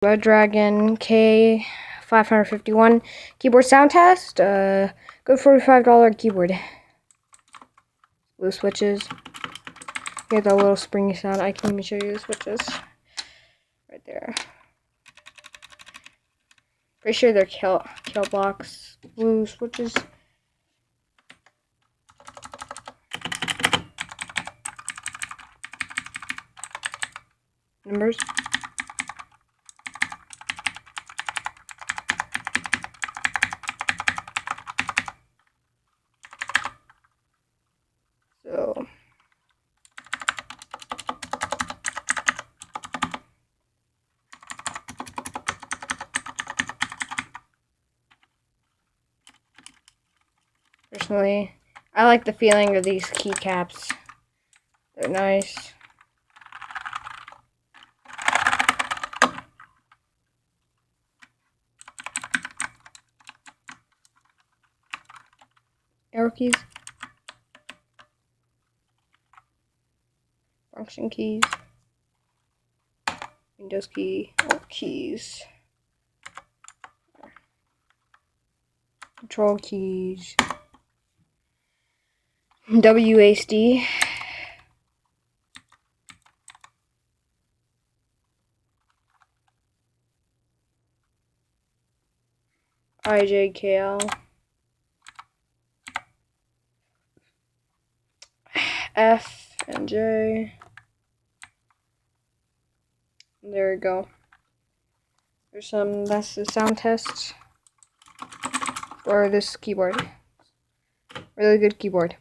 Redragon k551 keyboard sound test. Good $45 keyboard. Blue switches. Here's a little springy sound. I can even show you the switches. Right there. Pretty sure they're kill blocks. Blue switches. Numbers. So personally, I like the feeling of these keycaps. They're nice. Arrow keys. Function keys. Windows key. Alt keys. Control keys. WASD. IJKL. F and J. There we go. That's the sound test for this keyboard. Really good keyboard.